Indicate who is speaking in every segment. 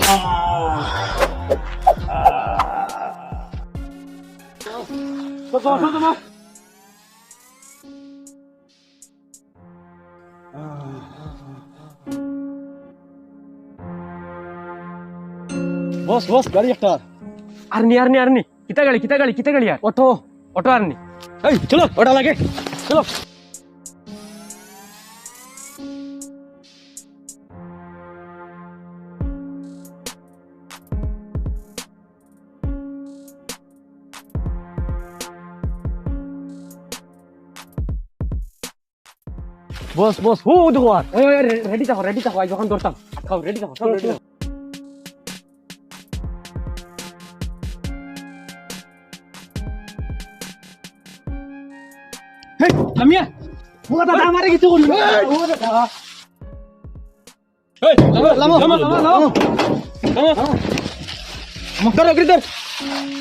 Speaker 1: বস বস গাড়ি একটা
Speaker 2: আরনি আরনি আরনি কিতা গাড়ি আর অটো আরনি
Speaker 1: এই চলো ওটা লাগে চলো
Speaker 2: বস বস হু দেখো আর ওই রেডি থাকো আই যখন ধরতাম খাও রেডি থাকো সব রেডি থাকো
Speaker 1: হেই থামিয়া ওটা দাদা আমারে কিছু করলো ও দাদা এই লামো মকর গ্রিদার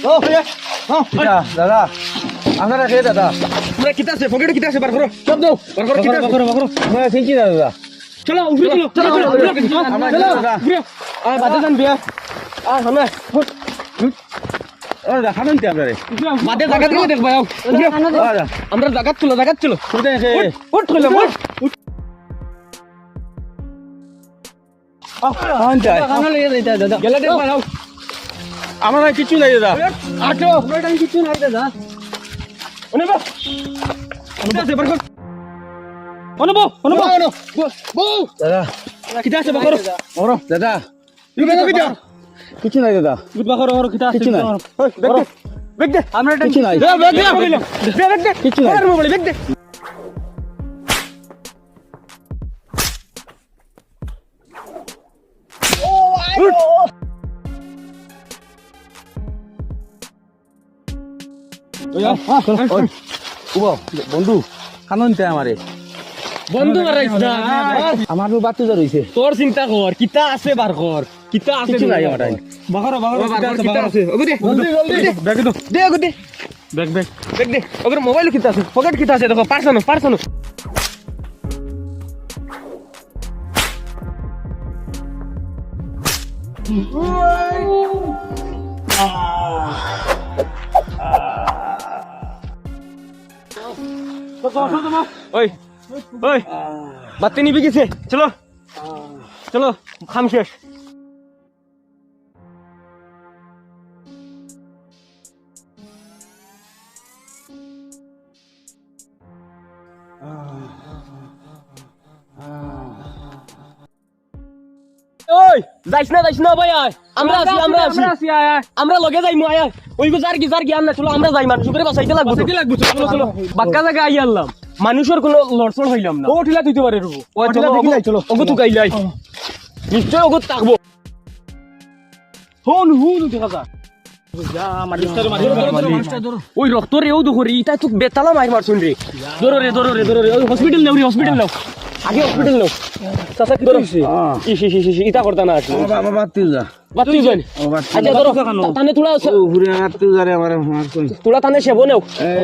Speaker 1: ও হ্যাঁ দাদা আপনারা কে দাদা
Speaker 2: পুরো কিতা আছে পকেটে কিতা আছে বার করো
Speaker 1: সব দাও
Speaker 2: বার করো কিতা আছে
Speaker 1: বাকরো আমরা ঠিক কি দাদা
Speaker 2: চলো উঠে চলো
Speaker 1: চলো দাদা
Speaker 2: আয় বাদে যান বিয়া আয় হামে
Speaker 1: ও দাদা খাবেন কি আপনারে
Speaker 2: বাদে জায়গা থেকে দেখবা আও আমরা জায়গা চলো
Speaker 1: শুনতে
Speaker 2: উঠ কইলাম উঠ
Speaker 1: খানা লইয়া যাইতা দাদা
Speaker 2: গেলে দেখবা আও
Speaker 1: আমার কিছু নাই দাদা
Speaker 2: আটো ওটা কিছু নাই দাদা ওনে বা কিতা আছে বার কর অনুভব বউ
Speaker 1: দাদা
Speaker 2: কিতা আছে বার করো
Speaker 1: ওরো দাদা কিছু নাই দাদা
Speaker 2: গুড বার করো কিতা আছে
Speaker 1: কিছু নাই
Speaker 2: বেগ দে আমরা
Speaker 1: কিছু নাই
Speaker 2: বেগ দে
Speaker 1: কিছু নাই
Speaker 2: মোবাইল বেগ দে
Speaker 1: বন্ধু খানো নিতে আমারে
Speaker 2: বন্ধু মারাইছ না
Speaker 1: আমার বাচ্চা যা রইছে
Speaker 2: তোর চিন্তা কর কিতা আছে বার কর কিতা আছে
Speaker 1: কিছু নাই আমার
Speaker 2: বাগারো কিতা আছে ওগো দে
Speaker 1: ব্যাগ দাও
Speaker 2: দে ওগো দে বেগ দে ওগো মোবাইল কিতা আছে পকেট কিতা আছে দেখো পারছানো ওই বাতি নিবি গেছে চলো খাম শেষ ওই যাইস না ভাই আয় আমরা আছি আমরা লগে যাইমু আয় ওই গো জারগি আন না চলো আমরা যাই মানুষ করে বাঁচাইতে লাগবো চলো বাক্কা জায়গা আই আনলাম মানুষের কোনো লড়ছড় হইলাম না ও ঠিলা তুইতে পারে রুবো ও চলো ওগো তুই গাইলাই নিশ্চয় ওগো তাকবো হুন দেখা যা ওই রক্ত রেও দুখরি ইটা তো বেতালা মার মারছুন রে ধরো রে ওই হসপিটাল নাও আগে হসপিটাল নাও চাচা কি হইছে ইস ইটা করতা না আসলে
Speaker 1: বাবা
Speaker 2: বাতি যান আচ্ছা ধরো তানে তোলা
Speaker 1: ঘুরে আত্মীয় যারে আমার মার কই
Speaker 2: তোলা তানে সেব নাও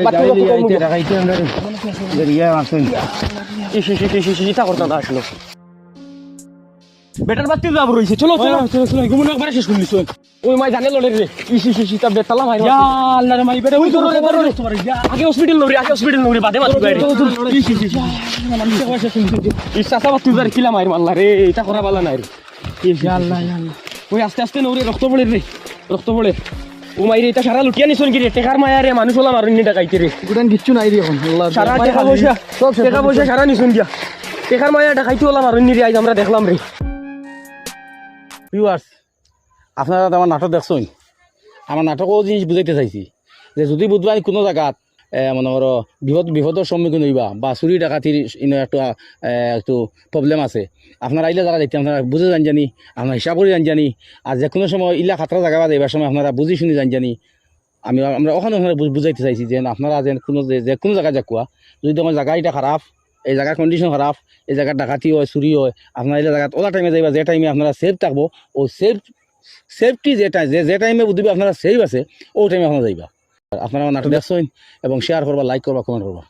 Speaker 2: বাতি
Speaker 1: রাখাইতে আমরা দরিয়া আসেন
Speaker 2: ইস ইটা করতা না আসলে বেটার বাতি যাব রইছে চলো ঘুমন একবার শেষ করলিস ওই মাই জানে লড়ে রে ইস তা বেতালা মাই ইয়া আল্লাহ রে মাই বেটা ওই ধরো আগে হসপিটাল নড়ি বাদে মাতি গাড়ি ইস চাচা বাতি যার কিলা মাইর মাল্লা রে এটা করা বালা নাই রে ইয়া আল্লাহ ওই আস্তে নড়ি রক্ত পড়ে ও মাইরে এটা সারা লুটিয়া নিছন কি রে টেকার মায়া রে মানুষ হলা মারুনি টাকাইতে রে
Speaker 1: গুটান কিচ্ছু নাই রে এখন আল্লাহ
Speaker 2: সারা টাকা পয়সা সারা নিছন দিয়া টেকার মায়া টাকাইতে হলা মারুনি রে আজ আমরা দেখলাম রে
Speaker 1: ভিউয়ার্স আপনারা আমার নাটক দেখছেন আমার নাটকও জিনিস বুঝাইতে চাইছি যে যদি বুধবার কোনো জায়গাত মনে করো বিপদের সম্মুখীন হইবা বা চুরি ডাকাতির একটু প্রবলেম আছে আপনারা আইলে জায়গা দেখতে আপনারা বুঝে জানি আপনার হিসাব করে জানি আর যে কোনো সময় ইলা খাতরা জায়গা বা যাইবার সময় আপনারা বুঝি শুনি জানি আমরা ওখানে বুঝাইতে চাইছি যে আপনারা যে কোনো জায়গায় যাকুয়া যদি তোমার জায়গা এটা খারাপ এই জায়গার কন্ডিশন খারাপ এই জায়গার ডাকাতি হয় চুরি হয় আপনারা এই জায়গাত ওলা টাইমে যাইবা যে টাইমে আপনারা সেফ থাকবো ও সেফটি যে টাইমে বুঝবে আপনারা সেফ আছে ও টাইমে আপনারা যাইবা আপনারা নাটক দেখছেন এবং শেয়ার করবা লাইক করবা কমেন্ট করবা